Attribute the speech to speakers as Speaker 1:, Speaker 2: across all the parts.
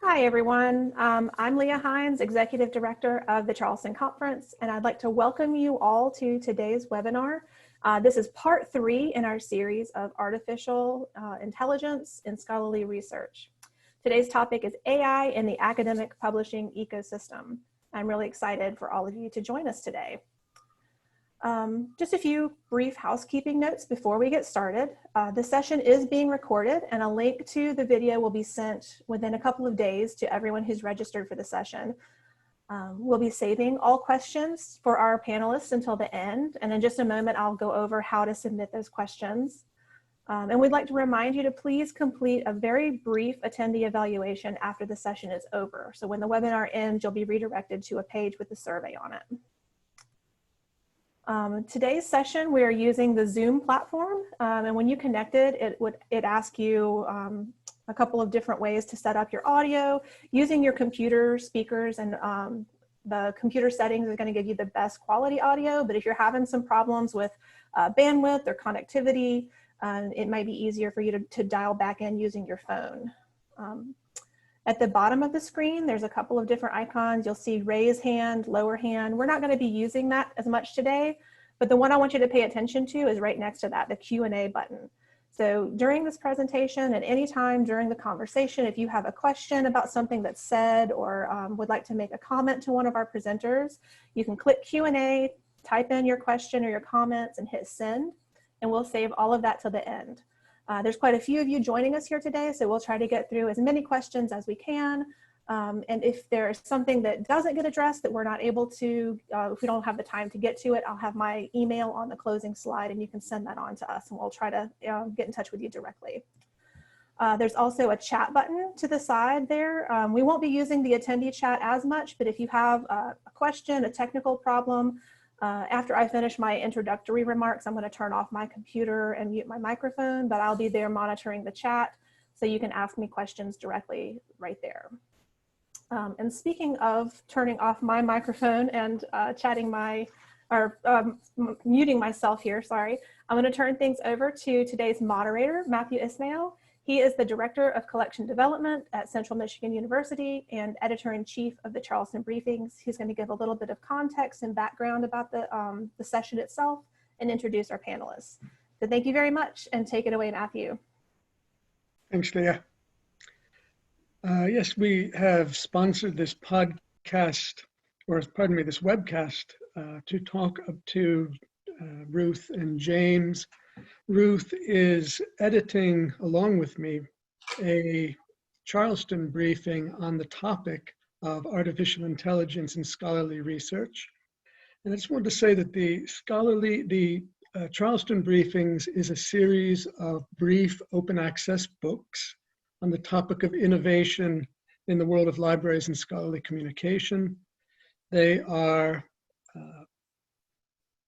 Speaker 1: Hi, everyone. I'm Leah Hines, Executive Director of the Charleston Conference, and I'd like to welcome you all to today's webinar. This is part 3 in our series of artificial intelligence in scholarly research. Today's topic is AI in the academic publishing ecosystem. I'm really excited for all of you to join us today. Just a few brief housekeeping notes before we get started. The session is being recorded and a link to the video will be sent within a couple of days to everyone who's registered for the session. We'll be saving all questions for our panelists until the end, and in just a moment I'll go over how to submit those questions. And we'd like to remind you to please complete a very brief attendee evaluation after the session is over. So when the webinar ends, you'll be redirected to a page with the survey on it. Today's session, we are using the Zoom platform, and when you connected, it asks you a couple of different ways to set up your audio using your computer speakers, and the computer settings is going to give you the best quality audio. But if you're having some problems with bandwidth or connectivity, it might be easier for you to dial back in using your phone. At the bottom of the screen, there's a couple of different icons. You'll see raise hand, lower hand. We're not going to be using that as much today, but the one I want you to pay attention to is right next to that, the Q&A button. So during this presentation and anytime during the conversation, if you have a question about something that's said or would like to make a comment to one of our presenters, you can click Q&A, type in your question or your comments and hit send, and we'll save all of that till the end. There's quite a few of you joining us here today, so we'll try to get through as many questions as we can. And if there's something that doesn't get addressed that we're not able to, if we don't have the time to get to it, I'll have my email on the closing slide and you can send that on to us and we'll try to get in touch with you directly. There's also a chat button to the side there. We won't be using the attendee chat as much, but if you have a question, a technical problem, after I finish my introductory remarks, I'm going to turn off my computer and mute my microphone, but I'll be there monitoring the chat so you can ask me questions directly right there. And speaking of turning off my microphone and muting myself here, sorry, I'm going to turn things over to today's moderator, Matthew Ismail. He is the Director of Collection Development at Central Michigan University and Editor-in-Chief of the Charleston Briefings. He's going to give a little bit of context and background about the session itself and introduce our panelists. So thank you very much, and take it away, Matthew.
Speaker 2: Thanks, Leah. Yes, we have sponsored this podcast, or pardon me, this webcast to talk up to Ruth and James. Ruth is editing, along with me, a Charleston briefing on the topic of artificial intelligence in scholarly research. And I just wanted to say that the Charleston briefings is a series of brief open access books on the topic of innovation in the world of libraries and scholarly communication. They are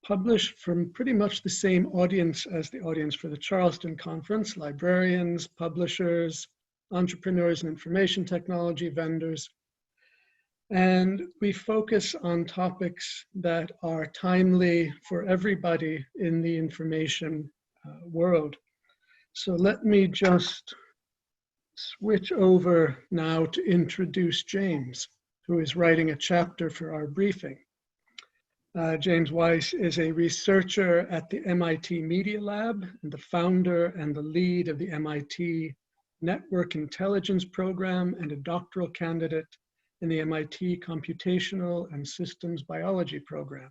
Speaker 2: published from pretty much the same audience as the audience for the Charleston Conference: librarians, publishers, entrepreneurs in information technology, vendors. And we focus on topics that are timely for everybody in the information world. So let me just switch over now to introduce James, who is writing a chapter for our briefing. James Weis is a researcher at the MIT Media Lab and the founder and the lead of the MIT Network Intelligence Program and a doctoral candidate in the MIT Computational and Systems Biology Program.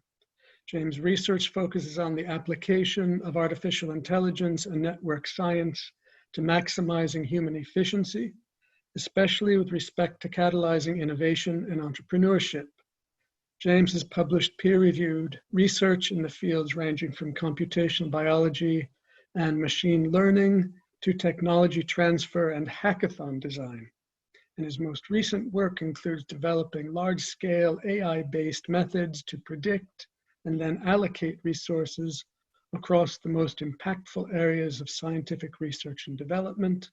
Speaker 2: James' research focuses on the application of artificial intelligence and network science to maximizing human efficiency, especially with respect to catalyzing innovation and entrepreneurship. James has published peer-reviewed research in the fields ranging from computational biology and machine learning to technology transfer and hackathon design. And his most recent work includes developing large-scale AI-based methods to predict and then allocate resources across the most impactful areas of scientific research and development.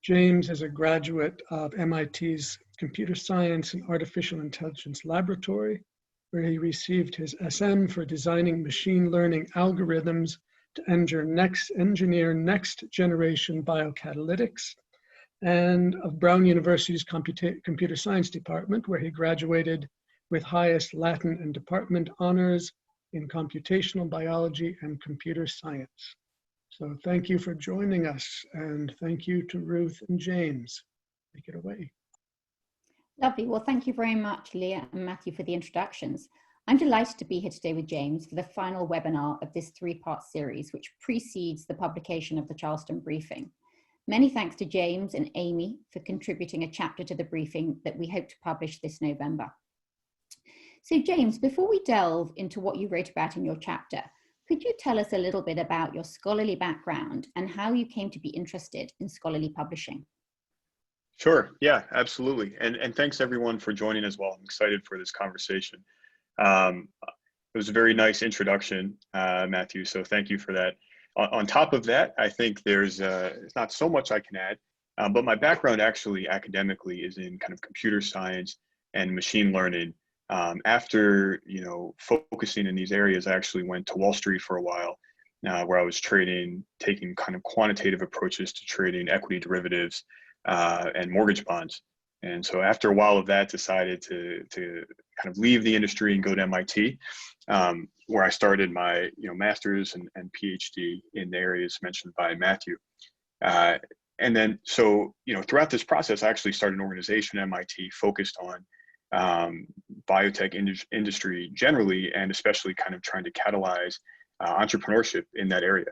Speaker 2: James is a graduate of MIT's Computer Science and Artificial Intelligence Laboratory, where he received his SM for designing machine learning algorithms to engineer next generation biocatalytics, and of Brown University's Computer Science Department, where he graduated with highest Latin and department honors in computational biology and computer science. So thank you for joining us, and thank you to Ruth and James. Take it away.
Speaker 3: Lovely. Well, thank you very much, Leah and Matthew, for the introductions. I'm delighted to be here today with James for the final webinar of this three-part series, which precedes the publication of the Charleston briefing. Many thanks to James and Amy for contributing a chapter to the briefing that we hope to publish this November. So James, before we delve into what you wrote about in your chapter, could you tell us a little bit about your scholarly background and how you came to be interested in scholarly publishing?
Speaker 4: Sure, yeah, absolutely. And thanks everyone for joining as well. I'm excited for this conversation. It was a very nice introduction, Matthew, so thank you for that. On top of that, I think there's not so much I can add, but my background actually academically is in kind of computer science and machine learning. After focusing in these areas, I actually went to Wall Street for a while, where I was taking kind of quantitative approaches to trading equity derivatives and mortgage bonds. And so after a while of that, decided to kind of leave the industry and go to MIT, where I started my master's and PhD in the areas mentioned by Matthew. And then so throughout this process, I actually started an organization at MIT focused on biotech industry generally, and especially kind of trying to catalyze entrepreneurship in that area.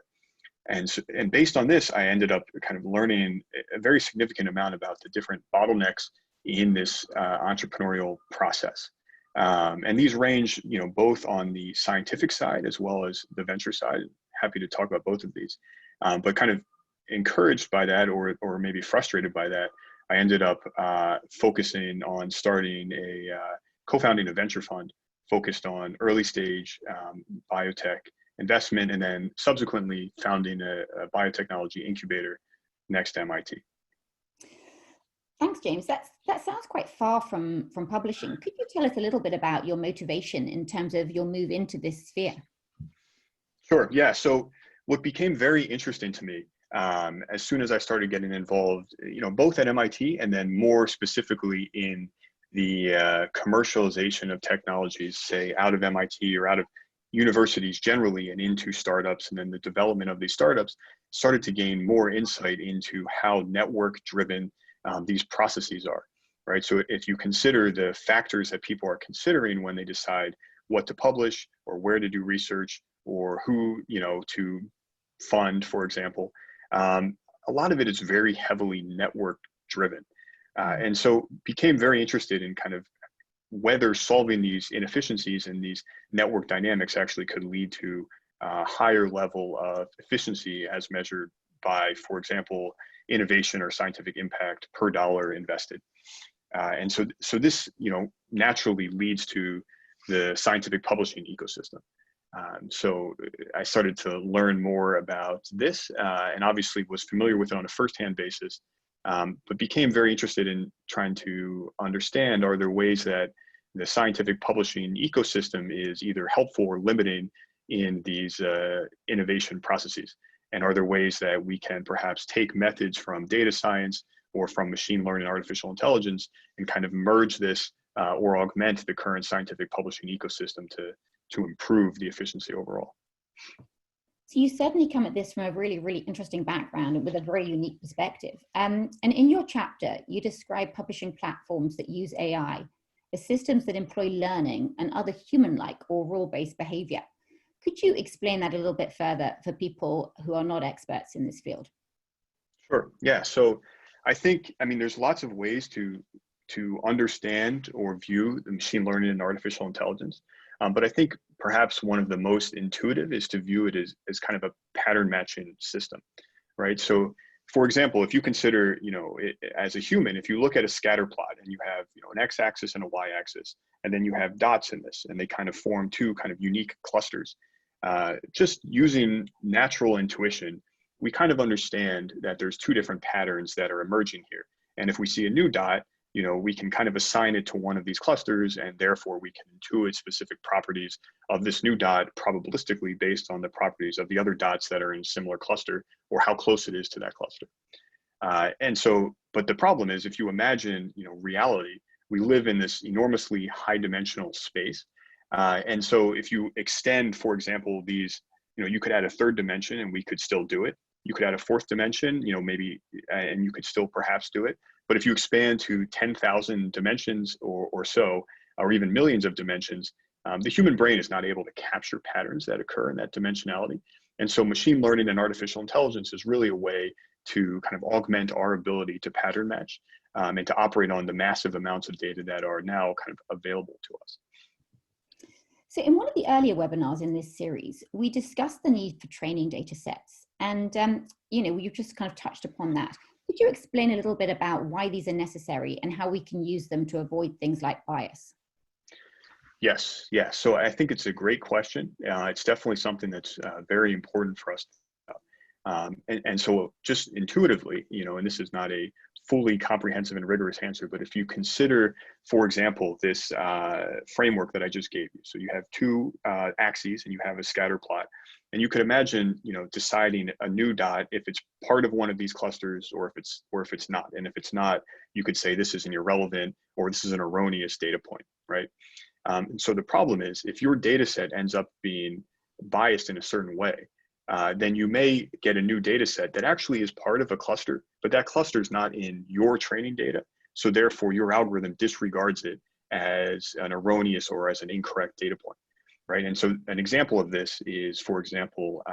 Speaker 4: And based on this, I ended up kind of learning a very significant amount about the different bottlenecks in this entrepreneurial process. And these range, both on the scientific side as well as the venture side. Happy to talk about both of these, but kind of encouraged by that, or maybe frustrated by that, I ended up focusing on co-founding a venture fund focused on early stage biotech investment, and then subsequently founding a biotechnology incubator next to MIT.
Speaker 3: Thanks, James. That sounds quite far from publishing. Could you tell us a little bit about your motivation in terms of your move into this sphere?
Speaker 4: Sure, yeah. So what became very interesting to me as soon as I started getting involved, both at MIT and then more specifically in the commercialization of technologies, say out of MIT or out of universities generally and into startups, and then the development of these startups, started to gain more insight into how network driven these processes are, right? So if you consider the factors that people are considering when they decide what to publish or where to do research or who to fund, for example, a lot of it is very heavily network driven. And so became very interested in kind of whether solving these inefficiencies and these network dynamics actually could lead to a higher level of efficiency as measured by, for example, innovation or scientific impact per dollar invested. And so this, naturally leads to the scientific publishing ecosystem. So I started to learn more about this and obviously was familiar with it on a firsthand basis, but became very interested in trying to understand, are there ways that the scientific publishing ecosystem is either helpful or limiting in these innovation processes? And are there ways that we can perhaps take methods from data science or from machine learning and artificial intelligence and kind of merge this or augment the current scientific publishing ecosystem to improve the efficiency overall?
Speaker 3: So you certainly come at this from a really, really interesting background and with a very unique perspective. And in your chapter, you describe publishing platforms that use AI as systems that employ learning and other human-like or rule-based behavior. Could you explain that a little bit further for people who are not experts in this field?
Speaker 4: Sure, yeah. So I think, there's lots of ways to understand or view the machine learning and artificial intelligence. But I think perhaps one of the most intuitive is to view it as kind of a pattern matching system, right? So for example, if you consider, as a human, if you look at a scatter plot and you have, an x-axis and a y-axis, and then you have dots in this, and they kind of form two kind of unique clusters, just using natural intuition, we kind of understand that there's two different patterns that are emerging here. And if we see a new dot, we can kind of assign it to one of these clusters, and therefore we can intuit specific properties of this new dot probabilistically based on the properties of the other dots that are in a similar cluster or how close it is to that cluster. But the problem is, if you imagine, reality, we live in this enormously high dimensional space. And so if you extend, for example, these, you could add a third dimension and we could still do it. You could add a fourth dimension, maybe, and you could still perhaps do it. But if you expand to 10,000 dimensions or so, or even millions of dimensions, the human brain is not able to capture patterns that occur in that dimensionality. And so machine learning and artificial intelligence is really a way to kind of augment our ability to pattern match and to operate on the massive amounts of data that are now kind of available to us.
Speaker 3: So in one of the earlier webinars in this series, we discussed the need for training data sets. And, you've just kind of touched upon that. Could you explain a little bit about why these are necessary and how we can use them to avoid things like bias?
Speaker 4: Yes, yeah. So I think it's a great question. It's definitely something that's very important for us to think about. And so just intuitively, and this is not a fully comprehensive and rigorous answer, but if you consider, for example, this framework that I just gave you, so you have two axes and you have a scatter plot, and you could imagine, deciding a new dot if it's part of one of these clusters or if it's not. And if it's not, you could say this is an irrelevant or this is an erroneous data point, right? And so the problem is, if your data set ends up being biased in a certain way, then you may get a new data set that actually is part of a cluster, but that cluster is not in your training data. So therefore, your algorithm disregards it as an erroneous or as an incorrect data point, right? And so an example of this is, for example,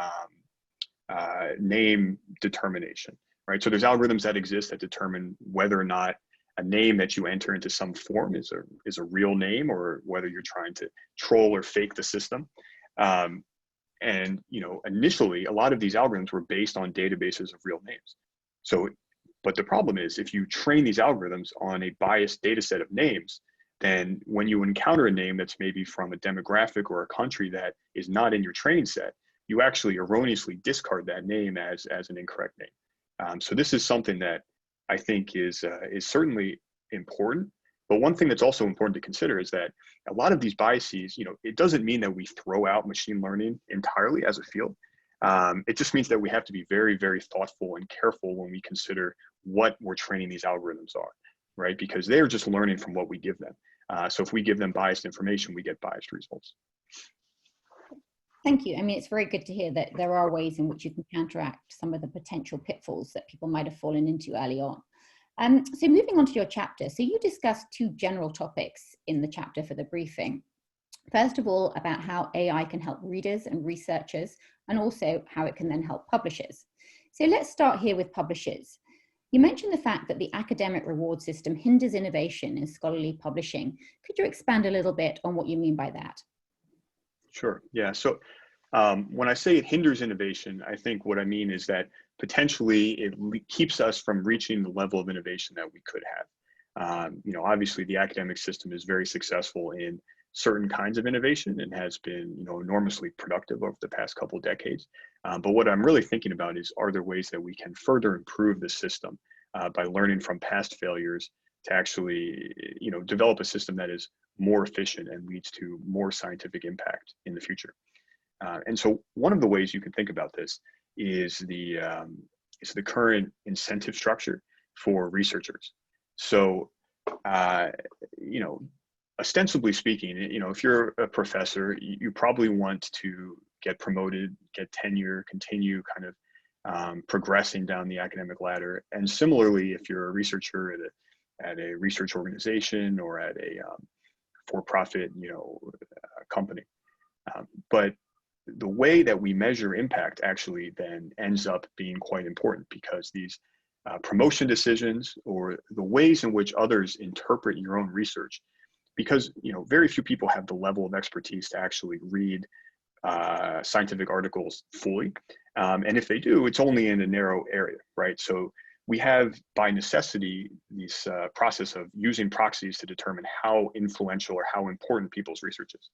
Speaker 4: name determination, right? So there's algorithms that exist that determine whether or not a name that you enter into some form is a real name, or whether you're trying to troll or fake the system. And initially, a lot of these algorithms were based on databases of real names. So, but the problem is, if you train these algorithms on a biased data set of names, then when you encounter a name that's maybe from a demographic or a country that is not in your training set, you actually erroneously discard that name as an incorrect name. So this is something that I think is certainly important. But one thing that's also important to consider is that a lot of these biases, it doesn't mean that we throw out machine learning entirely as a field. It just means that we have to be very, very thoughtful and careful when we consider what we're training these algorithms on, right? Because they're just learning from what we give them. So if we give them biased information, we get biased results.
Speaker 3: Thank you. I mean, it's very good to hear that there are ways in which you can counteract some of the potential pitfalls that people might have fallen into early on. So moving on to your chapter, so you discussed two general topics in the chapter for the briefing. First of all, about how AI can help readers and researchers, and also how it can then help publishers. So let's start here with publishers. You mentioned the fact that the academic reward system hinders innovation in scholarly publishing. Could you expand a little bit on what you mean by that?
Speaker 4: Sure, yeah. So when I say it hinders innovation, I think what I mean is that potentially it keeps us from reaching the level of innovation that we could have. Obviously the academic system is very successful in certain kinds of innovation and has been, enormously productive over the past couple of decades. But what I'm really thinking about is, are there ways that we can further improve the system by learning from past failures to actually, develop a system that is more efficient and leads to more scientific impact in the future. And so one of the ways you can think about this is the current incentive structure for researchers. So, ostensibly speaking, if you're a professor, you probably want to get promoted, get tenure, continue kind of progressing down the academic ladder. And similarly, if you're a researcher at a research organization or at a for-profit, company. But the way that we measure impact actually then ends up being quite important, because these promotion decisions or the ways in which others interpret your own research, because very few people have the level of expertise to actually read scientific articles fully. And if they do, it's only in a narrow area, right? So we have, by necessity, this process of using proxies to determine how influential or how important people's research is.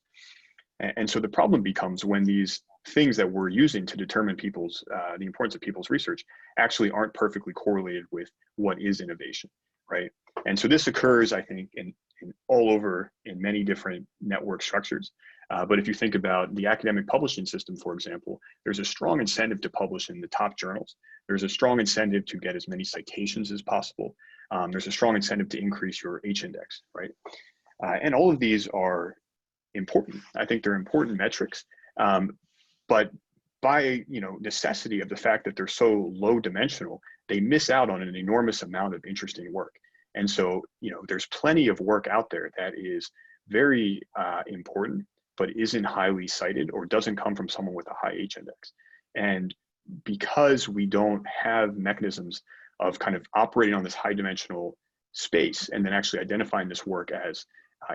Speaker 4: And so the problem becomes when these things that we're using to determine the importance of people's research actually aren't perfectly correlated with what is innovation, right? And so this occurs, I think, in all over in many different network structures. But if you think about the academic publishing system, for example, there's a strong incentive to publish in the top journals. There's a strong incentive to get as many citations as possible. There's a strong incentive to increase your H-index, right? And all of these are important. I think they're important metrics, but by necessity of the fact that they're so low dimensional, they miss out on an enormous amount of interesting work. And so there's plenty of work out there that is very important, but isn't highly cited or doesn't come from someone with a high H-index. And because we don't have mechanisms of kind of operating on this high dimensional space and then actually identifying this work as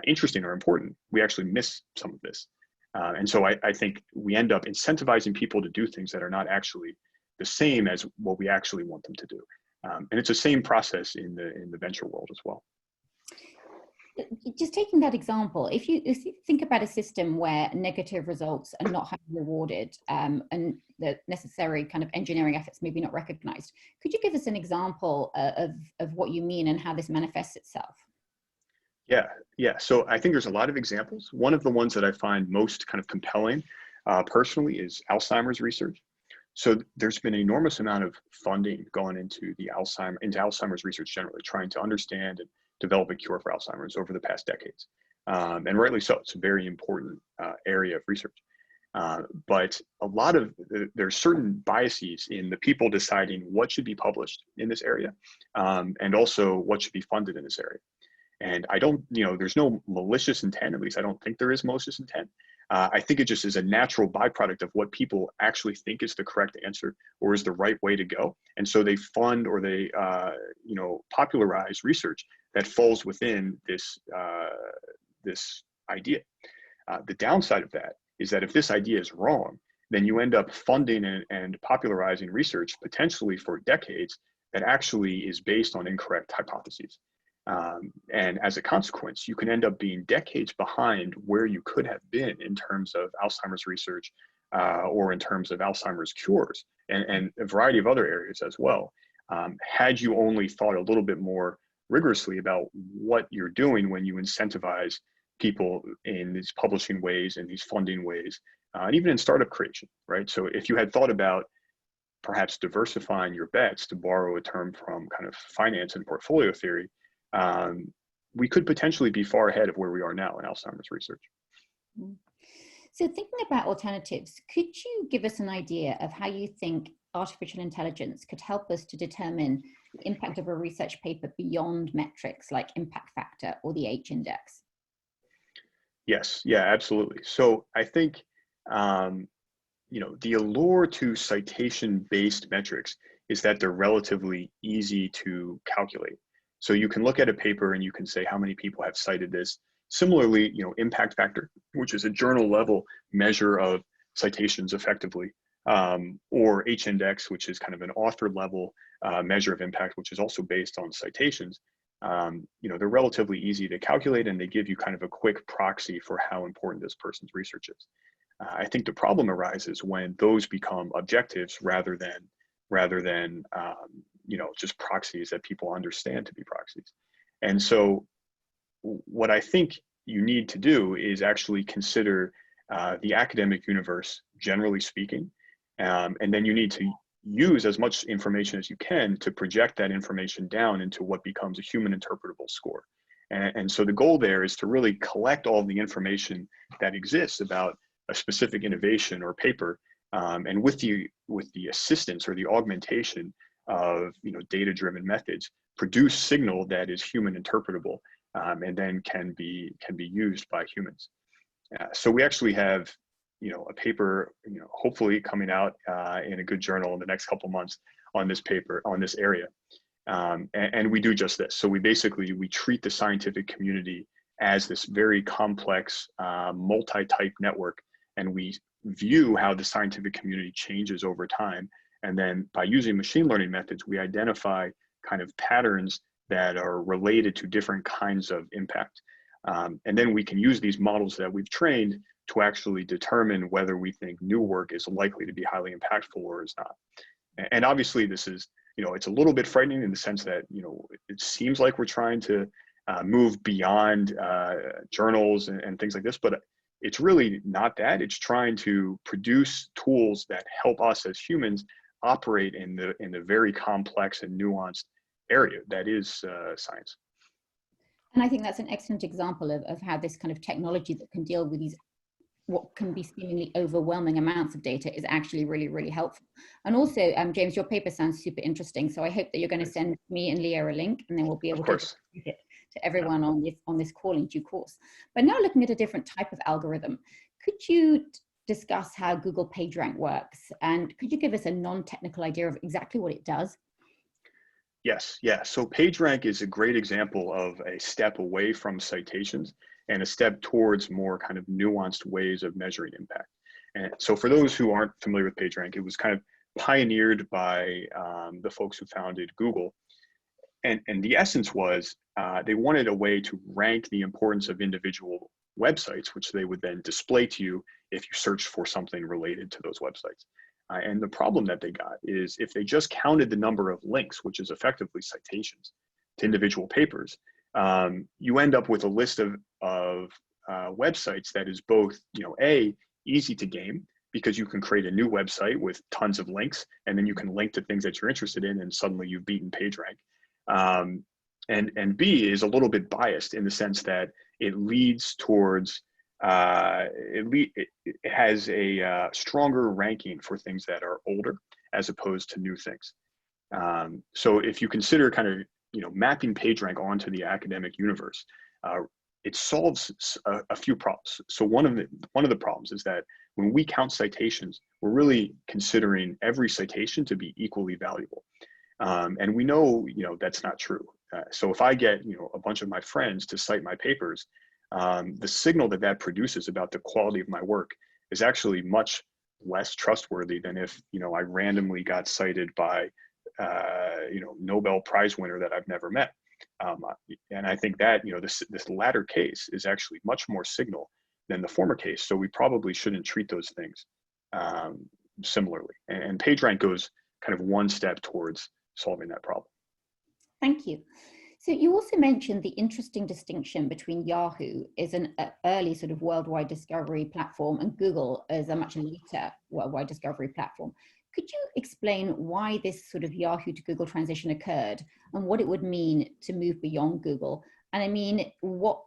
Speaker 4: interesting or important, we actually miss some of this. And so I think we end up incentivizing people to do things that are not actually the same as what we actually want them to do. And it's the same process in the venture world as well.
Speaker 3: Just taking that example, if you think about a system where negative results are not highly rewarded and the necessary kind of engineering efforts maybe not recognized, could you give us an example of what you mean and how this manifests itself?
Speaker 4: Yeah. So I think there's a lot of examples. One of the ones that I find most kind of compelling personally is Alzheimer's research. So there's been an enormous amount of funding going into Alzheimer's research generally, trying to understand and develop a cure for Alzheimer's over the past decades. And rightly so, it's a very important area of research. But a lot of, there's certain biases in the people deciding what should be published in this area, and also what should be funded in this area. And I don't, there's no malicious intent, at least I don't think there is malicious intent. I think it just is a natural byproduct of what people actually think is the correct answer or is the right way to go. And so they fund or they, popularize research that falls within this, this idea. The downside of that is that if this idea is wrong, then you end up funding and popularizing research potentially for decades that actually is based on incorrect hypotheses. And as a consequence, you can end up being decades behind where you could have been in terms of Alzheimer's research or in terms of Alzheimer's cures and a variety of other areas as well. Had you only thought a little bit more rigorously about what you're doing when you incentivize people in these publishing ways and these funding ways, and even in startup creation, right? So if you had thought about perhaps diversifying your bets, to borrow a term from kind of finance and portfolio theory, we could potentially be far ahead of where we are now in Alzheimer's research.
Speaker 3: So thinking about alternatives, could you give us an idea of how you think artificial intelligence could help us to determine the impact of a research paper beyond metrics like impact factor or the H-index?
Speaker 4: Yes, yeah, absolutely. So I think, the allure to citation-based metrics is that they're relatively easy to calculate. So you can look at a paper and you can say how many people have cited this. Similarly, impact factor, which is a journal level measure of citations effectively, or H-index, which is kind of an author level measure of impact, which is also based on citations. They're relatively easy to calculate and they give you kind of a quick proxy for how important this person's research is. I think the problem arises when those become objectives rather than just proxies that people understand to be proxies. And so what I think you need to do is actually consider the academic universe, generally speaking, and then you need to use as much information as you can to project that information down into what becomes a human interpretable score. And so the goal there is to really collect all the information that exists about a specific innovation or paper, and with the assistance or the augmentation of data-driven methods, produce signal that is human interpretable, and then can be used by humans. So we actually have a paper hopefully coming out in a good journal in the next couple months on this paper on this area, and we do just this. So we treat the scientific community as this very complex multi-type network, and we view how the scientific community changes over time. And then by using machine learning methods, we identify kind of patterns that are related to different kinds of impact. And then we can use these models that we've trained to actually determine whether we think new work is likely to be highly impactful or is not. And obviously this is, it's a little bit frightening in the sense that, it seems like we're trying to move beyond journals and things like this, but it's really not that. It's trying to produce tools that help us as humans operate in the very complex and nuanced area that is science.
Speaker 3: And I think that's an excellent example of how this kind of technology that can deal with these what can be seemingly overwhelming amounts of data is actually really, really helpful. And also, James, your paper sounds super interesting. So I hope that you're going to send me and Leah a link, and then we'll be able to distribute it to everyone on this call in due course. But now looking at a different type of algorithm, could you discuss how Google PageRank works? And could you give us a non-technical idea of exactly what it does?
Speaker 4: Yes, yeah. So PageRank is a great example of a step away from citations and a step towards more kind of nuanced ways of measuring impact. And so for those who aren't familiar with PageRank, it was kind of pioneered by the folks who founded Google. And the essence was they wanted a way to rank the importance of individual websites, which they would then display to you if you searched for something related to those websites. And the problem that they got is if they just counted the number of links, which is effectively citations to individual papers, you end up with a list of websites that is both, easy to game because you can create a new website with tons of links, and then you can link to things that you're interested in, and suddenly you've beaten PageRank. And B is a little bit biased in the sense that it leads towards it has a stronger ranking for things that are older as opposed to new things. So if you consider kind of mapping PageRank onto the academic universe, it solves a few problems. So one of the problems is that when we count citations, we're really considering every citation to be equally valuable, and we know that's not true. So if I get a bunch of my friends to cite my papers, the signal that produces about the quality of my work is actually much less trustworthy than if I randomly got cited by Nobel Prize winner that I've never met. And I think that this latter case is actually much more signal than the former case. So we probably shouldn't treat those things similarly. And PageRank goes kind of one step towards solving that problem.
Speaker 3: Thank you. So you also mentioned the interesting distinction between Yahoo as an early sort of worldwide discovery platform and Google as a much later worldwide discovery platform. Could you explain why this sort of Yahoo to Google transition occurred and what it would mean to move beyond Google? And I mean, what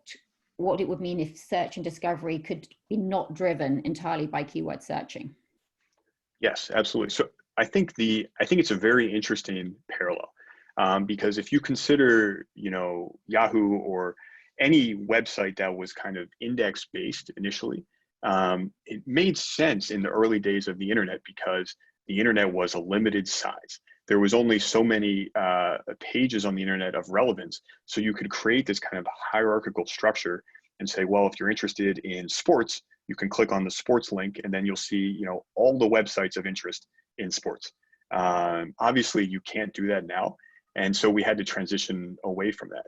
Speaker 3: it would mean if search and discovery could be not driven entirely by keyword searching?
Speaker 4: Yes, absolutely. So I think it's a very interesting parallel. Because if you consider, Yahoo or any website that was kind of index-based initially, it made sense in the early days of the internet because the internet was a limited size. There was only so many pages on the internet of relevance, so you could create this kind of hierarchical structure and say, well, if you're interested in sports, you can click on the sports link, and then you'll see, all the websites of interest in sports. Obviously, you can't do that now. And so we had to transition away from that.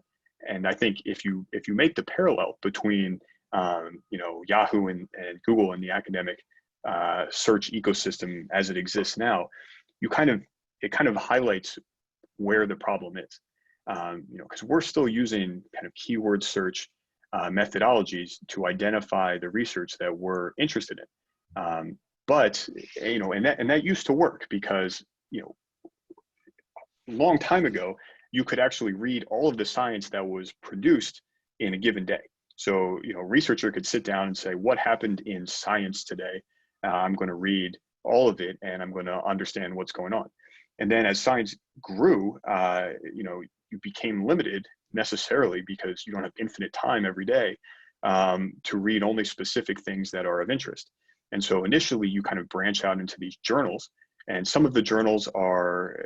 Speaker 4: And I think if you make the parallel between Yahoo and Google and the academic search ecosystem as it exists now, it kind of highlights where the problem is. Because we're still using kind of keyword search methodologies to identify the research that we're interested in. But and that used to work because long time ago, you could actually read all of the science that was produced in a given day. So, a researcher could sit down and say, what happened in science today? I'm going to read all of it and I'm going to understand what's going on. And then as science grew, you became limited necessarily because you don't have infinite time every day to read only specific things that are of interest. And so initially you kind of branch out into these journals, and some of the journals are,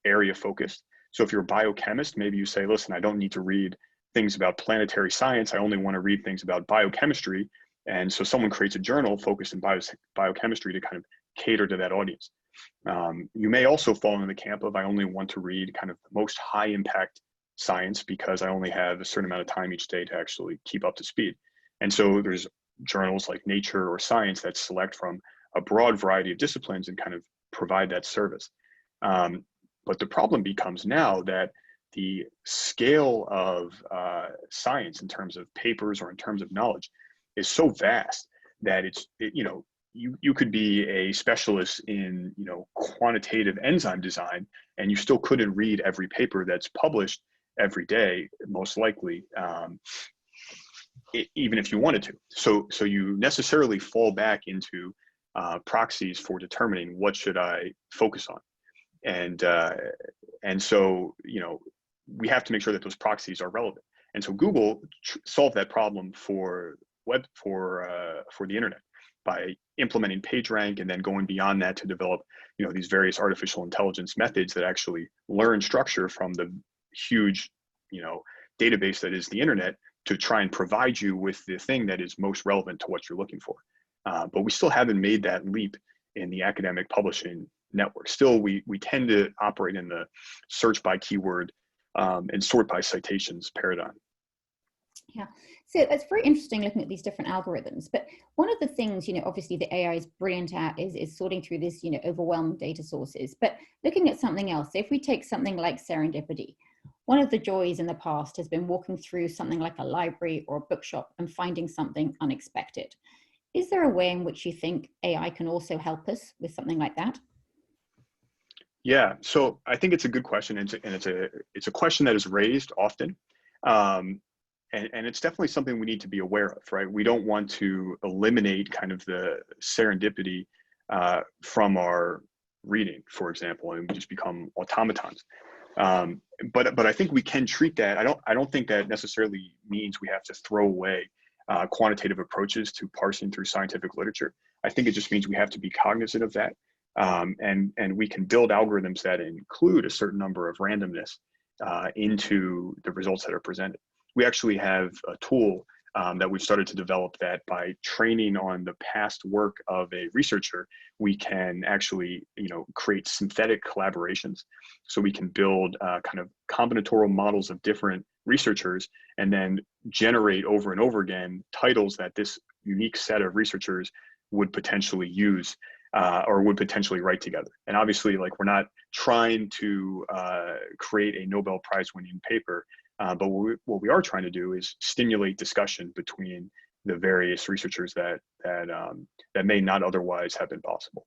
Speaker 4: area focused. So if you're a biochemist, maybe you say, listen, I don't need to read things about planetary science. I only want to read things about biochemistry. And so someone creates a journal focused in biochemistry to kind of cater to that audience. You may also fall into the camp of, I only want to read kind of the most high impact science because I only have a certain amount of time each day to actually keep up to speed. And so there's journals like Nature or Science that select from a broad variety of disciplines and kind of provide that service. But the problem becomes now that the scale of science in terms of papers or in terms of knowledge is so vast that you could be a specialist in, quantitative enzyme design, and you still couldn't read every paper that's published every day, most likely, even if you wanted to. So you necessarily fall back into proxies for determining what should I focus on. And so, we have to make sure that those proxies are relevant. And so Google solved that problem for the internet by implementing PageRank, and then going beyond that to develop, these various artificial intelligence methods that actually learn structure from the huge, database that is the internet, to try and provide you with the thing that is most relevant to what you're looking for. But we still haven't made that leap in the academic publishing network. Still, we tend to operate in the search by keyword and sort by citations paradigm.
Speaker 3: Yeah, so it's very interesting looking at these different algorithms. But one of the things, obviously the AI is brilliant at is sorting through this, overwhelming data sources. But looking at something else, if we take something like Serendipity, one of the joys in the past has been walking through something like a library or a bookshop and finding something unexpected. Is there a way in which you think AI can also help us with something like that?
Speaker 4: Yeah, so I think it's a good question, and it's a question that is raised often, and it's definitely something we need to be aware of, right? We don't want to eliminate kind of the serendipity from our reading, for example, and we just become automatons. But I think we can treat that. I don't think that necessarily means we have to throw away quantitative approaches to parsing through scientific literature. I think it just means we have to be cognizant of that. And we can build algorithms that include a certain number of randomness into the results that are presented. We actually have a tool that we've started to develop that, by training on the past work of a researcher, we can actually create synthetic collaborations. So we can build kind of combinatorial models of different researchers, and then generate over and over again titles that this unique set of researchers would potentially use or would potentially write together. And obviously, like, we're not trying to create a Nobel Prize winning paper, but what we are trying to do is stimulate discussion between the various researchers that may not otherwise have been possible.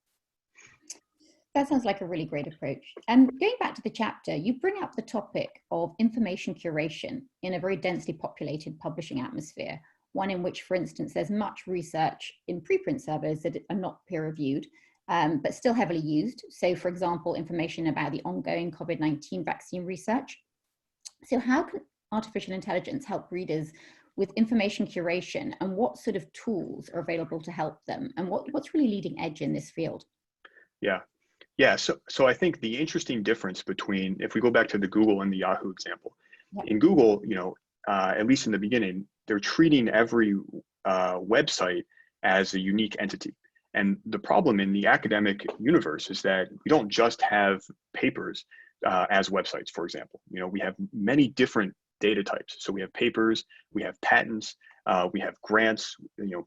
Speaker 3: That sounds like a really great approach. And going back to the chapter, you bring up the topic of information curation in a very densely populated publishing atmosphere, one in which, for instance, there's much research in preprint servers that are not peer-reviewed, but still heavily used. So, for example, information about the ongoing COVID-19 vaccine research. So how can artificial intelligence help readers with information curation, and what sort of tools are available to help them? And what's really leading edge in this field?
Speaker 4: Yeah, so I think the interesting difference between, if we go back to the Google and the Yahoo example, in Google, at least in the beginning, they're treating every website as a unique entity. And the problem in the academic universe is that we don't just have papers as websites, for example. We have many different data types. So we have papers, we have patents, we have grants,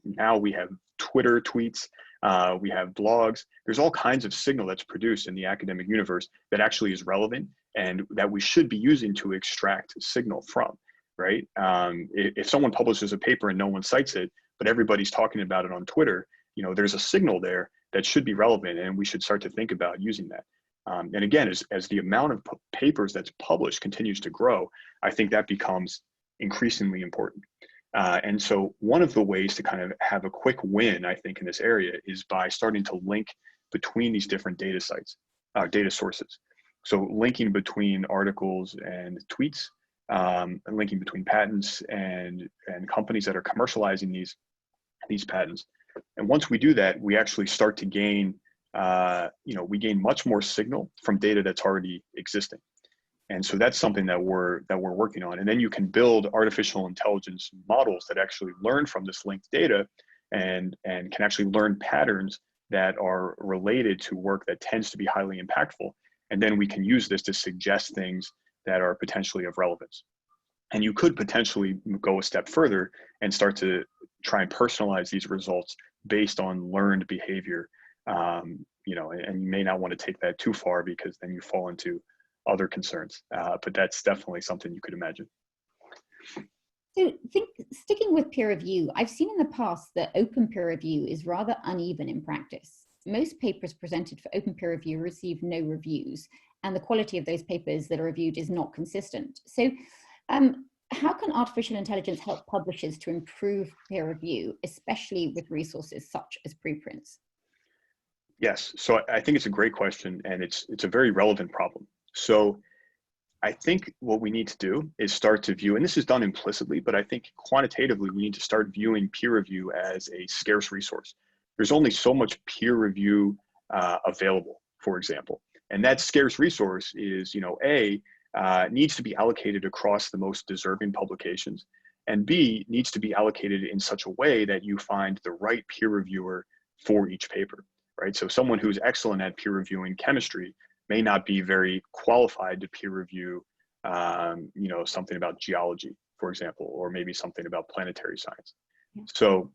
Speaker 4: now we have Twitter tweets, we have blogs. There's all kinds of signal that's produced in the academic universe that actually is relevant and that we should be using to extract signal from, right? If someone publishes a paper and no one cites it, but everybody's talking about it on Twitter, there's a signal there that should be relevant, and we should start to think about using that. And again, as the amount of papers that's published continues to grow, I think that becomes increasingly important. And so one of the ways to kind of have a quick win, I think, in this area is by starting to link between these different data sources. So linking between articles and tweets, and linking between patents and companies that are commercializing these patents. And once we do that, we actually start to gain, we gain much more signal from data that's already existing. And so that's something that we're working on. And then you can build artificial intelligence models that actually learn from this linked data and can actually learn patterns that are related to work that tends to be highly impactful. And then we can use this to suggest things that are potentially of relevance. And you could potentially go a step further and start to try and personalize these results based on learned behavior. And you may not want to take that too far, because then you fall into other concerns. But that's definitely something you could imagine.
Speaker 3: So sticking with peer review, I've seen in the past that open peer review is rather uneven in practice. Most papers presented for open peer review receive no reviews, and the quality of those papers that are reviewed is not consistent. So how can artificial intelligence help publishers to improve peer review, especially with resources such as preprints?
Speaker 4: Yes, so I think it's a great question, and it's a very relevant problem. So I think what we need to do is start to view, and this is done implicitly, but I think quantitatively we need to start viewing peer review as a scarce resource. There's only so much peer review available, for example, and that scarce resource is, needs to be allocated across the most deserving publications, and B, needs to be allocated in such a way that you find the right peer reviewer for each paper, right? So someone who's excellent at peer reviewing chemistry may not be very qualified to peer review, something about geology, for example, or maybe something about planetary science.
Speaker 3: Yeah.
Speaker 4: So,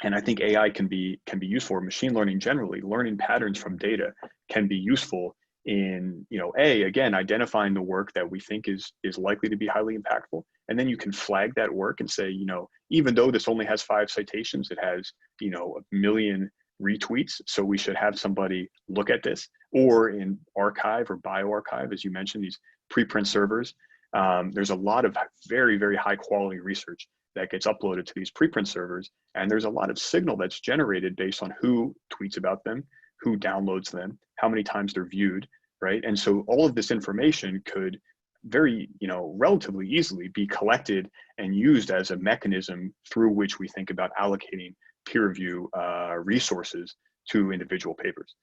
Speaker 4: and I think AI can be useful, or machine learning generally, learning patterns from data can be useful in, again, identifying the work that we think is likely to be highly impactful. And then you can flag that work and say, even though this only has 5 citations, it has, 1 million retweets. So we should have somebody look at this. Or in archive or bioarchive, as you mentioned, these preprint servers, there's a lot of very, very high quality research that gets uploaded to these preprint servers. And there's a lot of signal that's generated based on who tweets about them, who downloads them, how many times they're viewed, right? And so all of this information could very, relatively easily be collected and used as a mechanism through which we think about allocating peer review resources to individual papers.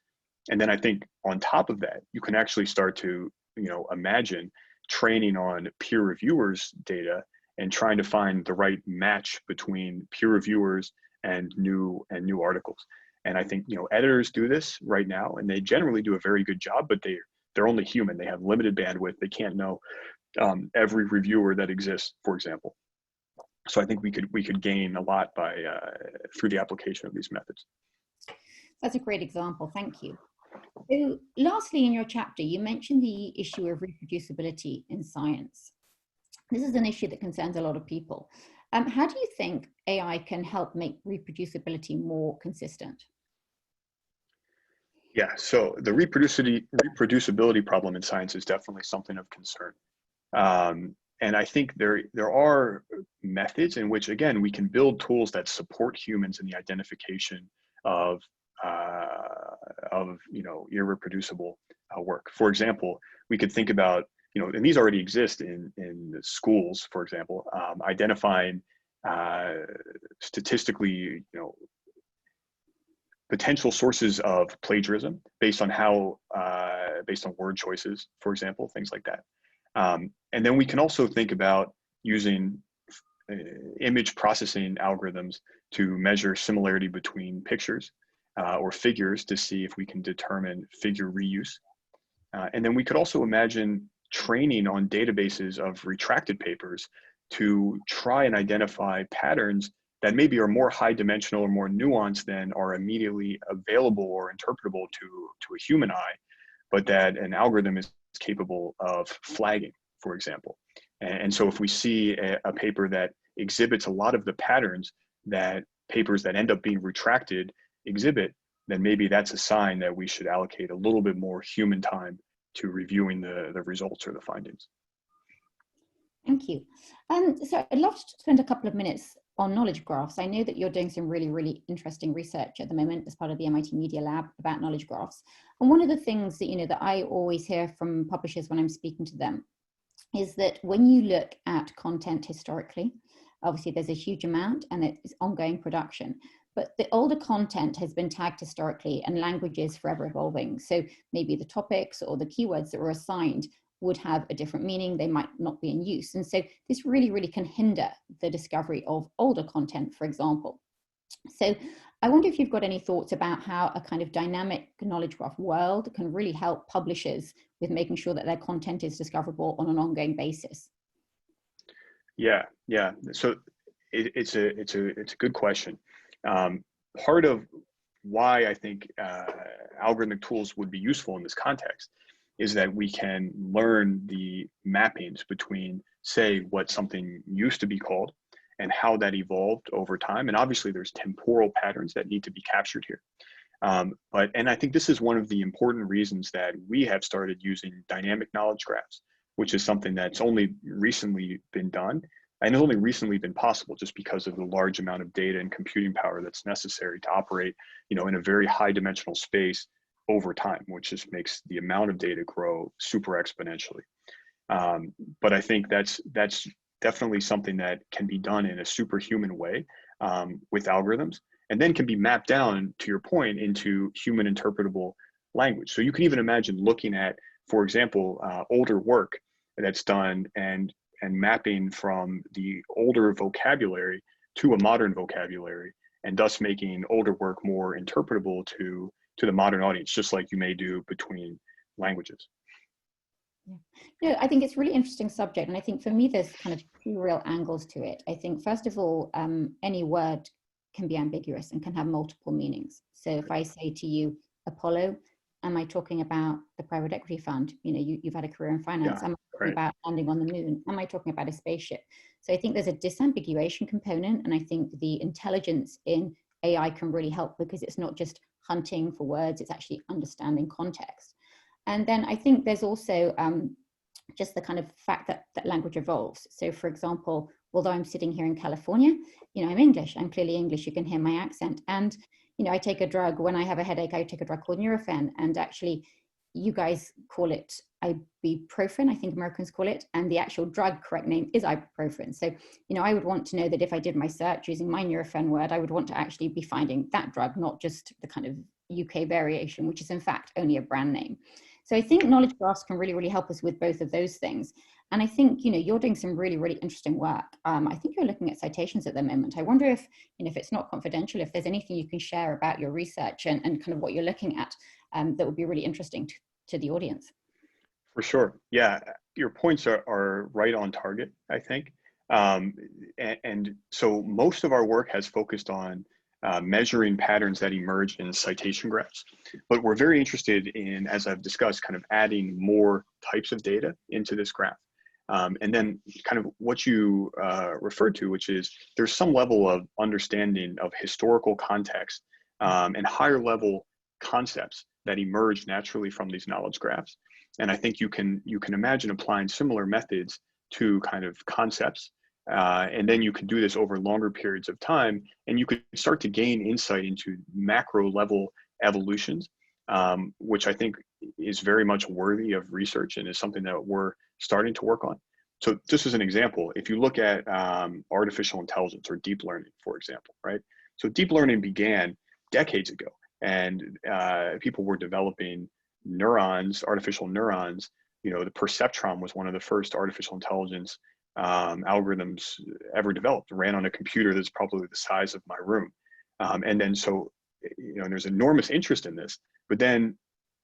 Speaker 4: And then I think on top of that, you can actually start to, imagine training on peer reviewers' data and trying to find the right match between peer reviewers and new articles. And I think, editors do this right now, and they generally do a very good job, but they're only human. They have limited bandwidth. They can't know every reviewer that exists, for example. So I think we could gain a lot by through the application of these methods.
Speaker 3: That's a great example. Thank you. So lastly, in your chapter, you mentioned the issue of reproducibility in science. This is an issue that concerns a lot of people. How do you think AI can help make reproducibility more consistent?
Speaker 4: Yeah, so the reproducibility problem in science is definitely something of concern. And I think there are methods in which, again, we can build tools that support humans in the identification of irreproducible work. For example, we could think about, and these already exist in the schools, for example, identifying statistically, potential sources of plagiarism based on based on word choices, for example, things like that. And then we can also think about using image processing algorithms to measure similarity between pictures or figures to see if we can determine figure reuse. And then we could also imagine training on databases of retracted papers to try and identify patterns that maybe are more high dimensional or more nuanced than are immediately available or interpretable to a human eye, but that an algorithm is capable of flagging, for example. And so if we see a paper that exhibits a lot of the patterns that papers that end up being retracted exhibit, then maybe that's a sign that we should allocate a little bit more human time to reviewing the results or the findings.
Speaker 3: Thank you. So I'd love to spend a couple of minutes on knowledge graphs. I know that you're doing some really, really interesting research at the moment as part of the MIT Media Lab about knowledge graphs. And one of the things that, that I always hear from publishers when I'm speaking to them is that when you look at content historically, obviously there's a huge amount and it's ongoing production, but the older content has been tagged historically and language is forever evolving. So maybe the topics or the keywords that were assigned would have a different meaning, they might not be in use. And so this really, really can hinder the discovery of older content, for example. So I wonder if you've got any thoughts about how a kind of dynamic knowledge graph world can really help publishers with making sure that their content is discoverable on an ongoing basis.
Speaker 4: Yeah. So it's a good question. Part of why I think algorithmic tools would be useful in this context is that we can learn the mappings between say what something used to be called and how that evolved over time. And obviously there's temporal patterns that need to be captured here. And I think this is one of the important reasons that we have started using dynamic knowledge graphs, which is something that's only recently been done and has only recently been possible just because of the large amount of data and computing power that's necessary to operate, in a very high dimensional space over time, which just makes the amount of data grow super exponentially. But I think that's definitely something that can be done in a superhuman way with algorithms, and then can be mapped down, to your point, into human interpretable language. So you can even imagine looking at, for example, older work that's done and mapping from the older vocabulary to a modern vocabulary, and thus making older work more interpretable to the modern audience, just like you may do between languages.
Speaker 3: Yeah. No, I think it's a really interesting subject. And I think for me, there's kind of two real angles to it. I think, first of all, any word can be ambiguous and can have multiple meanings. So if I say to you, Apollo, am I talking about the private equity fund? You've had a career in finance.
Speaker 4: Yeah,
Speaker 3: am I talking about landing on the moon? Am I talking about a spaceship? So I think there's a disambiguation component. And I think the intelligence in AI can really help, because it's not just hunting for words, it's actually understanding context. And then I think there's also just the kind of fact that language evolves. So for example, although I'm sitting here in California, I'm English, I'm clearly English, you can hear my accent. And, I take a drug, when I have a headache, I take a drug called Nurofen, and actually you guys call it ibuprofen, I think Americans call it, and the actual drug correct name is ibuprofen. So, I would want to know that if I did my search using my Nurofen word, I would want to actually be finding that drug, not just the kind of UK variation, which is in fact only a brand name. So I think knowledge graphs can really, really help us with both of those things. And I think, you're doing some really, really interesting work. I think you're looking at citations at the moment. I wonder if, if it's not confidential, if there's anything you can share about your research and kind of what you're looking at that would be really interesting to the audience.
Speaker 4: For sure. Yeah, your points are right on target, I think. And so most of our work has focused on measuring patterns that emerge in citation graphs. But we're very interested in, as I've discussed, kind of adding more types of data into this graph. And then kind of what you referred to, which is there's some level of understanding of historical context and higher level concepts that emerge naturally from these knowledge graphs. And I think you can imagine applying similar methods to kind of concepts. And then you could do this over longer periods of time, and you could start to gain insight into macro level evolutions, which I think is very much worthy of research and is something that we're starting to work on. So just as an example, if you look at artificial intelligence or deep learning, for example, right? So deep learning began decades ago, and people were developing neurons, artificial neurons. The perceptron was one of the first artificial intelligence algorithms ever developed, ran on a computer that's probably the size of my room. And then so, there's enormous interest in this, but then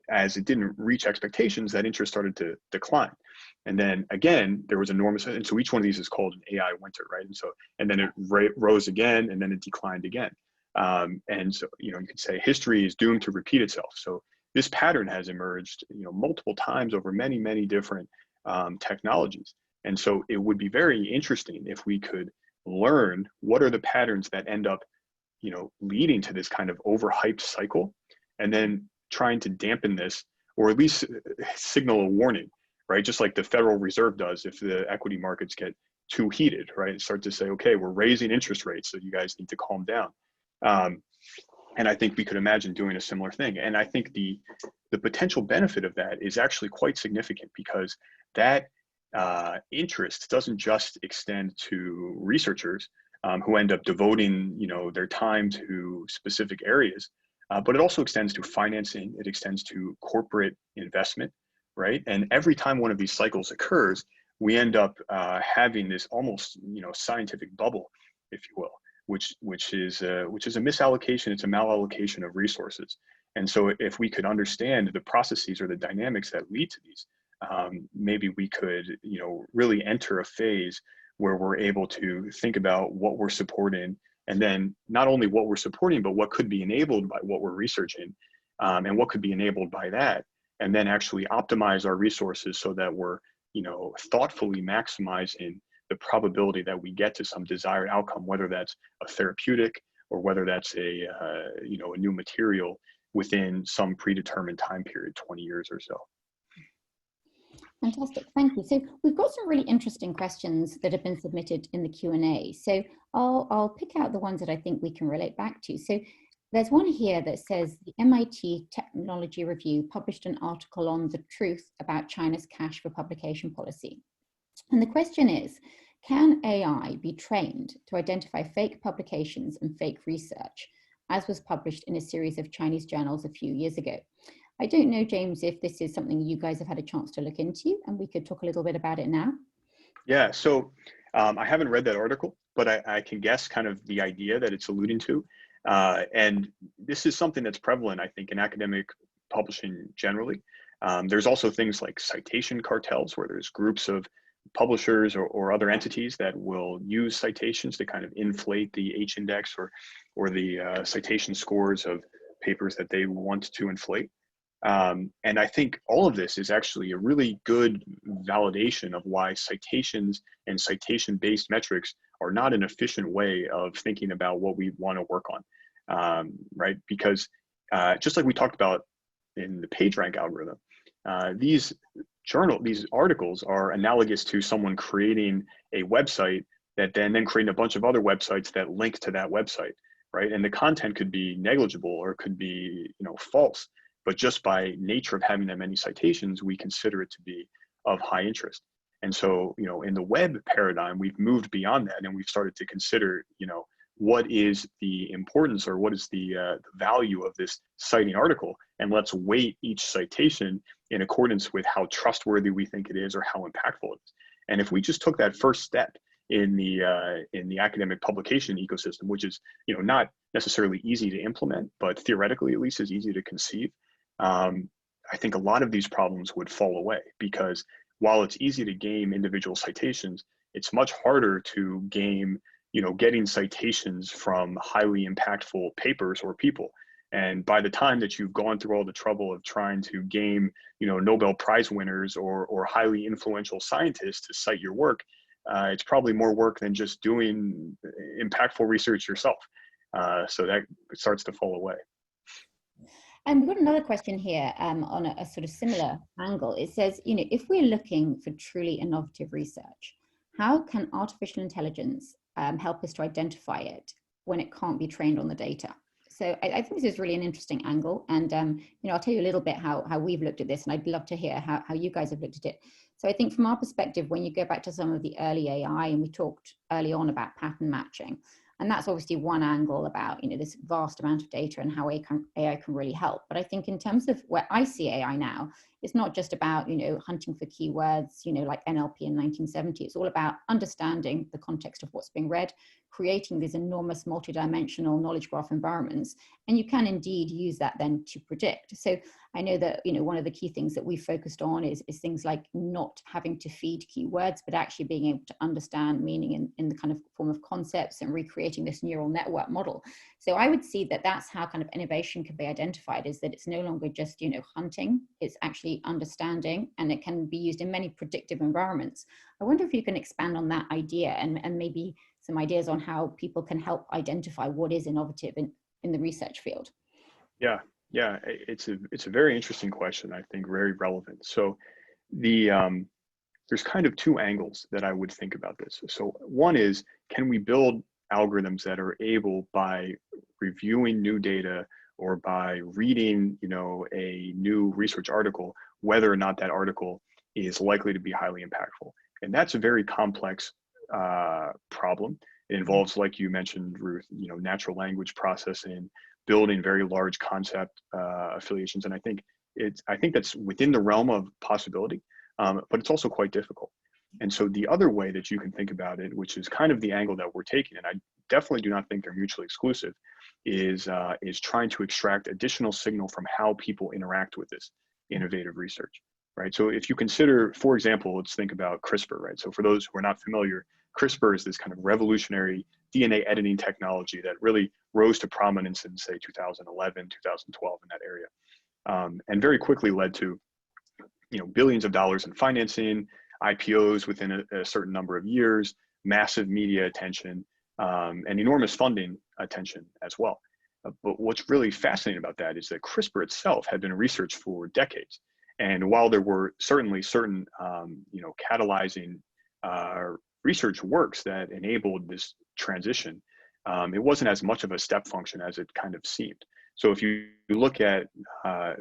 Speaker 4: as it didn't reach expectations, that interest started to decline. And then again, there was enormous, and so each one of these is called an AI winter, right? And then it rose again, and then it declined again. And so, you could say history is doomed to repeat itself. So this pattern has emerged, multiple times over many, many different technologies. And so it would be very interesting if we could learn what are the patterns that end up, leading to this kind of overhyped cycle, and then trying to dampen this, or at least signal a warning, right? Just like the Federal Reserve does if the equity markets get too heated, right? Start to say, okay, we're raising interest rates, so you guys need to calm down. And I think we could imagine doing a similar thing. And I think the potential benefit of that is actually quite significant, because that interest doesn't just extend to researchers who end up devoting, their time to specific areas, but it also extends to financing. It extends to corporate investment, right? And every time one of these cycles occurs, we end up having this almost, scientific bubble, if you will, which is a misallocation. It's a malallocation of resources. And so if we could understand the processes or the dynamics that lead to these, maybe we could, really enter a phase where we're able to think about what we're supporting, and then not only what we're supporting, but what could be enabled by what we're researching, and what could be enabled by that, and then actually optimize our resources so that we're thoughtfully maximizing the probability that we get to some desired outcome, whether that's a therapeutic or whether that's a new material within some predetermined time period, 20 years or so.
Speaker 3: Fantastic, thank you. So we've got some really interesting questions that have been submitted in the Q&A. So I'll pick out the ones that I think we can relate back to. So there's one here that says the MIT Technology Review published an article on the truth about China's cash for publication policy. And the question is, can AI be trained to identify fake publications and fake research, as was published in a series of Chinese journals a few years ago? I don't know, James, if this is something you guys have had a chance to look into, and we could talk a little bit about it now.
Speaker 4: Yeah, so I haven't read that article, but I can guess kind of the idea that it's alluding to. And this is something that's prevalent, I think, in academic publishing generally. There's also things like citation cartels, where there's groups of publishers or other entities that will use citations to kind of inflate the H-index or the citation scores of papers that they want to inflate. And I think all of this is actually a really good validation of why citations and citation-based metrics are not an efficient way of thinking about what we want to work on, right? Because just like we talked about in the PageRank algorithm, these articles are analogous to someone creating a website that then creating a bunch of other websites that link to that website, right? And the content could be negligible or it could be, false. But just by nature of having that many citations, we consider it to be of high interest. And so, in the web paradigm, we've moved beyond that and we've started to consider, what is the importance or what is the value of this citing article? And let's weight each citation in accordance with how trustworthy we think it is or how impactful it is. And if we just took that first step in the academic publication ecosystem, which is, not necessarily easy to implement, but theoretically at least is easy to conceive, I think a lot of these problems would fall away, because while it's easy to game individual citations, it's much harder to game, getting citations from highly impactful papers or people. And by the time that you've gone through all the trouble of trying to game, Nobel Prize winners or highly influential scientists to cite your work, it's probably more work than just doing impactful research yourself. So that starts to fall away.
Speaker 3: And we've got another question here on a sort of similar angle. It says, if we're looking for truly innovative research, how can artificial intelligence help us to identify it when it can't be trained on the data? So I think this is really an interesting angle. And, I'll tell you a little bit how we've looked at this, and I'd love to hear how you guys have looked at it. So I think from our perspective, when you go back to some of the early AI, and we talked early on about pattern matching, and that's obviously one angle about, this vast amount of data and how AI can really help. But I think in terms of where I see AI now, it's not just about, hunting for keywords, like NLP in 1970. It's all about understanding the context of what's being read, creating these enormous multidimensional knowledge graph environments. And you can indeed use that then to predict. So I know that, one of the key things that we've focused on is things like not having to feed keywords, but actually being able to understand meaning in the kind of form of concepts and recreating this neural network model. So I would see that that's how kind of innovation can be identified, is that it's no longer just, hunting, it's actually understanding, and it can be used in many predictive environments. I wonder if you can expand on that idea and maybe some ideas on how people can help identify what is innovative in the research field.
Speaker 4: Yeah, it's a very interesting question. I think very relevant. So there's kind of two angles that I would think about this. So one is, can we build algorithms that are able, by reviewing new data or by reading, a new research article, whether or not that article is likely to be highly impactful? And that's a very complex problem. It involves, like you mentioned, Ruth, natural language processing, building very large concept affiliations. And I think that's within the realm of possibility, but it's also quite difficult. And so the other way that you can think about it, which is kind of the angle that we're taking, and I definitely do not think they're mutually exclusive, is trying to extract additional signal from how people interact with this innovative research, right? So if you consider, for example, let's think about CRISPR, right? So for those who are not familiar, CRISPR is this kind of revolutionary DNA editing technology that really rose to prominence in, say, 2011, 2012, in that area, and very quickly led to, billions of dollars in financing, IPOs within a certain number of years, massive media attention, and enormous funding attention as well. But what's really fascinating about that is that CRISPR itself had been researched for decades. And while there were certainly certain, catalyzing research works that enabled this transition, it wasn't as much of a step function as it kind of seemed. So if you look at,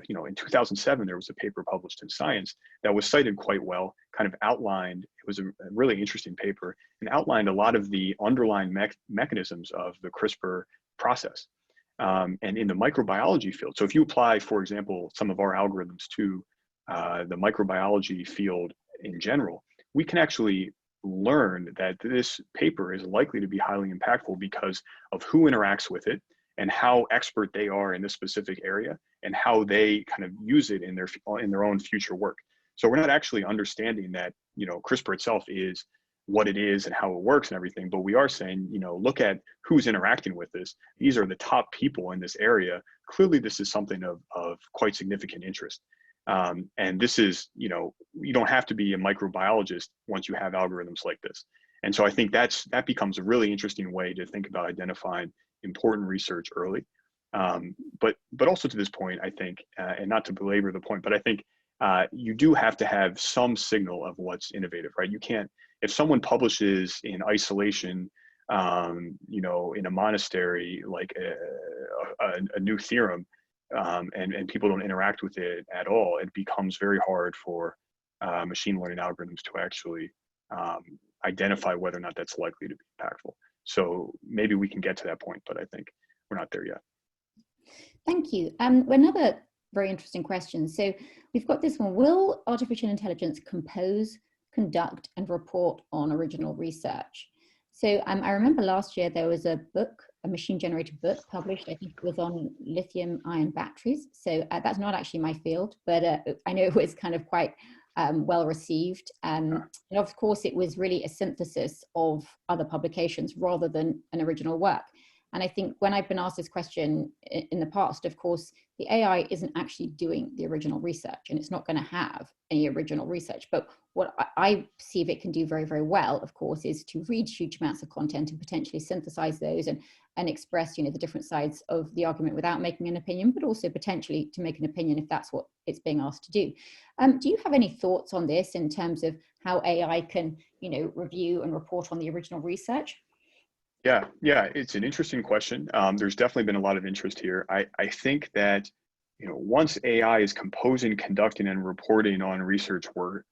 Speaker 4: in 2007, there was a paper published in Science that was cited quite well, kind of outlined, it was a really interesting paper, and outlined a lot of the underlying mechanisms of the CRISPR process. And in the microbiology field, so if you apply, for example, some of our algorithms to the microbiology field in general, we can actually learn that this paper is likely to be highly impactful because of who interacts with it and how expert they are in this specific area and how they kind of use it in their own future work. So we're not actually understanding that, CRISPR itself is what it is and how it works and everything, but we are saying, look at who's interacting with this. These are the top people in this area. Clearly, this is something of quite significant interest. And this is, you don't have to be a microbiologist once you have algorithms like this. And so I think that becomes a really interesting way to think about identifying important research early. But also to this point, I think, and not to belabor the point, but I think you do have to have some signal of what's innovative, right? You can't, if someone publishes in isolation, in a monastery, like a new theorem, and people don't interact with it at all, it becomes very hard for machine learning algorithms to actually identify whether or not that's likely to be impactful. So maybe we can get to that point, but I think we're not there yet.
Speaker 3: Thank you. Another very interesting question. So we've got this one. Will artificial intelligence compose, conduct, and report on original research? So I remember last year there was a book, a machine-generated book published. I think it was on lithium-ion batteries. So that's not actually my field, but I know it was kind of quite well received. And of course, it was really a synthesis of other publications rather than an original work. And I think when I've been asked this question in the past, of course, the AI isn't actually doing the original research, and it's not going to have any original research. But what I perceive it can do very, very well, of course, is to read huge amounts of content and potentially synthesize those and express, the different sides of the argument without making an opinion, but also potentially to make an opinion if that's what it's being asked to do. Do you have any thoughts on this in terms of how AI can, review and report on the original research?
Speaker 4: Yeah, it's an interesting question. There's definitely been a lot of interest here. I think that, once AI is composing, conducting, and reporting on research, we're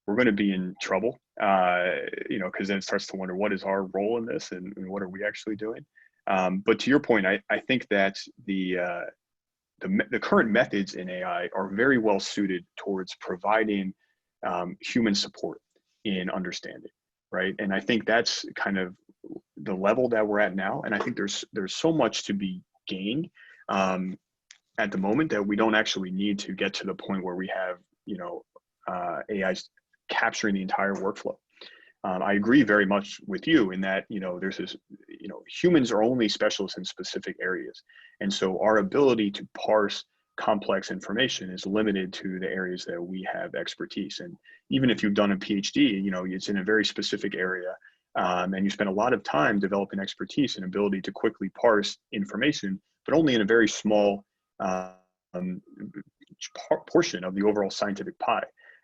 Speaker 4: going to be in trouble, because then it starts to wonder, what is our role in this and what are we actually doing? But to your point, I think that the current methods in AI are very well suited towards providing human support in understanding, right? And I think that's kind of the level that we're at now. And I think there's so much to be gained at the moment that we don't actually need to get to the point where we have, AIs capturing the entire workflow. I agree very much with you in that, there's this, humans are only specialists in specific areas. And so our ability to parse complex information is limited to the areas that we have expertise. And even if you've done a PhD, it's in a very specific area. And you spend a lot of time developing expertise and ability to quickly parse information, but only in a very small portion of the overall scientific pie,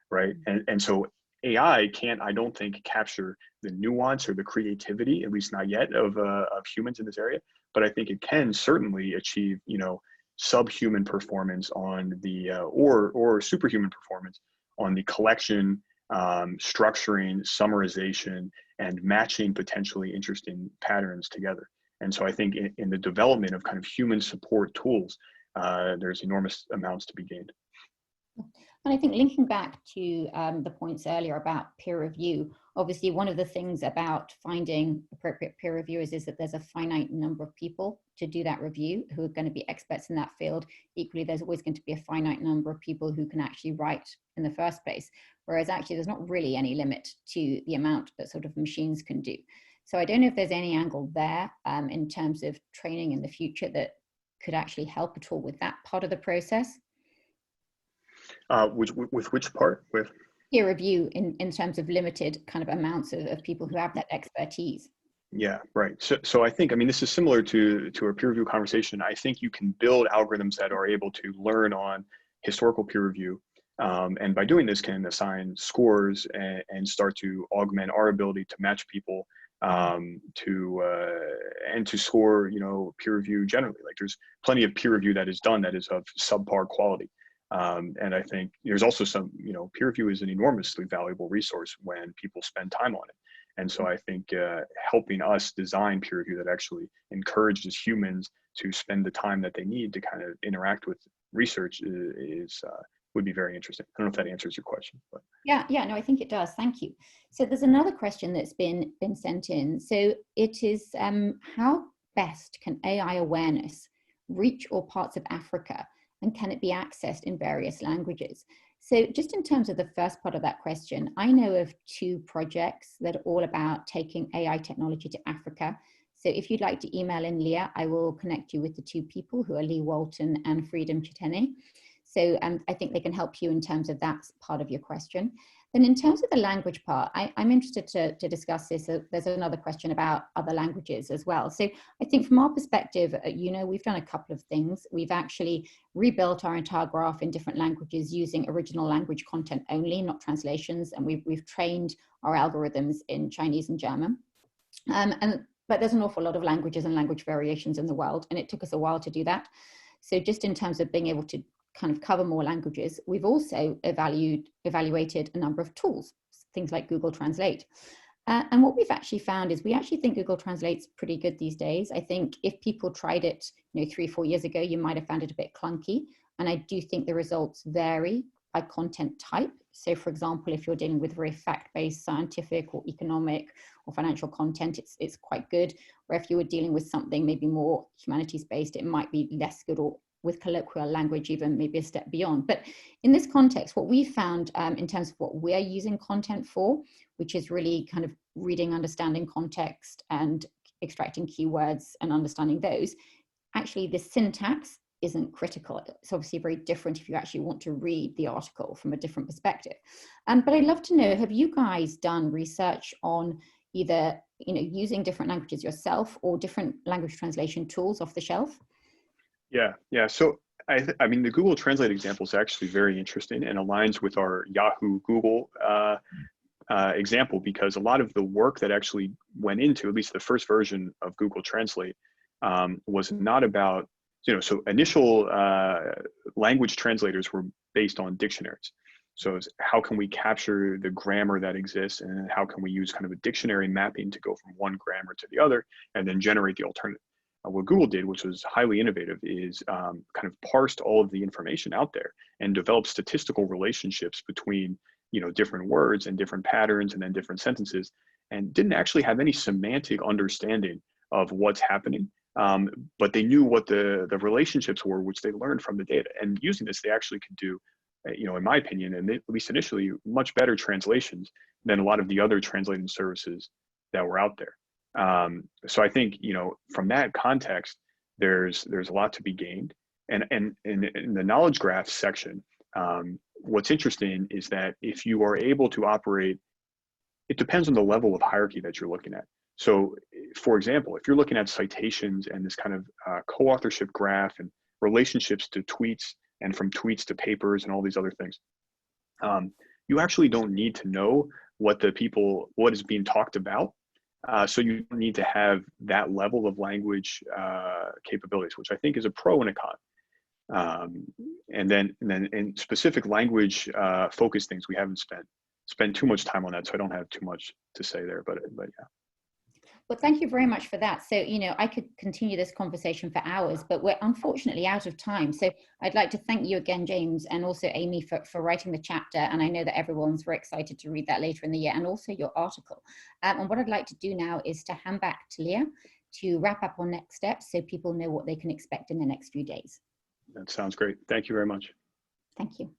Speaker 4: right? And so AI can't, I don't think, capture the nuance or the creativity, at least not yet, of humans in this area. But I think it can certainly achieve, subhuman performance on the or superhuman performance on the collection, structuring, summarization, and matching potentially interesting patterns together. And so I think in the development of kind of human support tools, there's enormous amounts to be gained.
Speaker 3: And I think linking back to the points earlier about peer review, obviously one of the things about finding appropriate peer reviewers is that there's a finite number of people to do that review who are going to be experts in that field. Equally, there's always going to be a finite number of people who can actually write in the first place. Whereas actually there's not really any limit to the amount that sort of machines can do. So I don't know if there's any angle there in terms of training in the future that could actually help at all with that part of the process.
Speaker 4: With which part? With
Speaker 3: peer review in terms of limited kind of amounts of people who have that expertise.
Speaker 4: Yeah, right. So I think, I mean, this is similar to a peer review conversation. I think you can build algorithms that are able to learn on historical peer review. And by doing this can assign scores and start to augment our ability to match people and to score, you know, peer review generally. Like there's plenty of peer review that is done that is of subpar quality. And I think there's also some, you know, peer review is an enormously valuable resource when people spend time on it. And so I think helping us design peer review that actually encourages humans to spend the time that they need to kind of interact with research would be very interesting. I don't know if that answers your question. But.
Speaker 3: Yeah, no, I think it does. Thank you. So there's another question that's been sent in. So it is, how best can AI awareness reach all parts of Africa, and can it be accessed in various languages? So just in terms of the first part of that question, I know of 2 projects that are all about taking AI technology to Africa. So if you'd like to email in Leah, I will connect you with the 2 people who are Lee Walton and Freedom Chitene. So I think they can help you in terms of that part of your question. Then in terms of the language part, I'm interested to discuss this. There's another question about other languages as well. So I think from our perspective, we've done a couple of things. We've actually rebuilt our entire graph in different languages using original language content only, not translations. And we've trained our algorithms in Chinese and German. But there's an awful lot of languages and language variations in the world, and it took us a while to do that. So just in terms of being able to kind of cover more languages, we've also evaluated a number of tools, things like Google Translate. And what we've actually found is we actually think Google Translate's pretty good these days. I think if people tried it, 3-4 years ago, you might have found it a bit clunky. And I do think the results vary by content type. So for example, if you're dealing with very fact-based scientific or economic or financial content, it's quite good. Where if you were dealing with something maybe more humanities-based, it might be less good, or with colloquial language, even maybe a step beyond. But in this context, what we found in terms of what we're using content for, which is really kind of reading, understanding context and extracting keywords and understanding those, actually the syntax isn't critical. It's obviously very different if you actually want to read the article from a different perspective. But I'd love to know, have you guys done research on either using different languages yourself or different language translation tools off the shelf?
Speaker 4: Yeah. So I mean, the Google Translate example is actually very interesting and aligns with our Yahoo Google example, because a lot of the work that actually went into at least the first version of Google Translate was not about, so initial language translators were based on dictionaries. So how can we capture the grammar that exists, and how can we use kind of a dictionary mapping to go from one grammar to the other and then generate the alternative? What Google did, which was highly innovative, is kind of parsed all of the information out there and developed statistical relationships between, different words and different patterns and then different sentences, and didn't actually have any semantic understanding of what's happening. But they knew what the relationships were, which they learned from the data. And using this, they actually could do, in my opinion, and at least initially, much better translations than a lot of the other translating services that were out there. So I think, from that context, there's a lot to be gained. And in the knowledge graph section, what's interesting is that if you are able to operate, it depends on the level of hierarchy that you're looking at. So for example, if you're looking at citations and this kind of co-authorship graph and relationships to tweets and from tweets to papers and all these other things, you actually don't need to know what is being talked about. So you need to have that level of language capabilities, which I think is a pro and a con. And then in specific language focused things, we haven't spent too much time on that, so I don't have too much to say there. But yeah.
Speaker 3: Well, thank you very much for that. So, I could continue this conversation for hours, but we're unfortunately out of time. So I'd like to thank you again, James, and also Amy for writing the chapter. And I know that everyone's very excited to read that later in the year, and also your article. And what I'd like to do now is to hand back to Leah to wrap up on next steps so people know what they can expect in the next few days.
Speaker 4: That sounds great. Thank you very much.
Speaker 3: Thank you.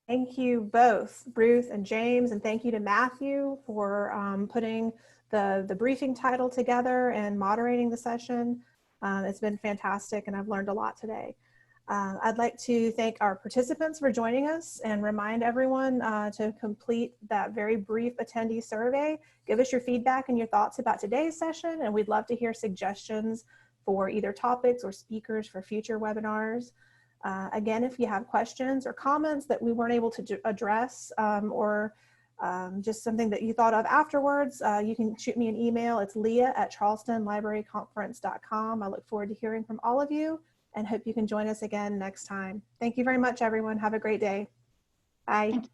Speaker 1: Thank you both, Ruth and James, and thank you to Matthew for putting the briefing title together and moderating the session. It's been fantastic, and I've learned a lot today. I'd like to thank our participants for joining us and remind everyone to complete that very brief attendee survey. Give us your feedback and your thoughts about today's session, and we'd love to hear suggestions for either topics or speakers for future webinars. Again, if you have questions or comments that we weren't able to address or just something that you thought of afterwards, you can shoot me an email. It's leah@charlestonlibraryconference.com. I look forward to hearing from all of you and hope you can join us again next time. Thank you very much, everyone. Have a great day. Bye.
Speaker 3: Thank you.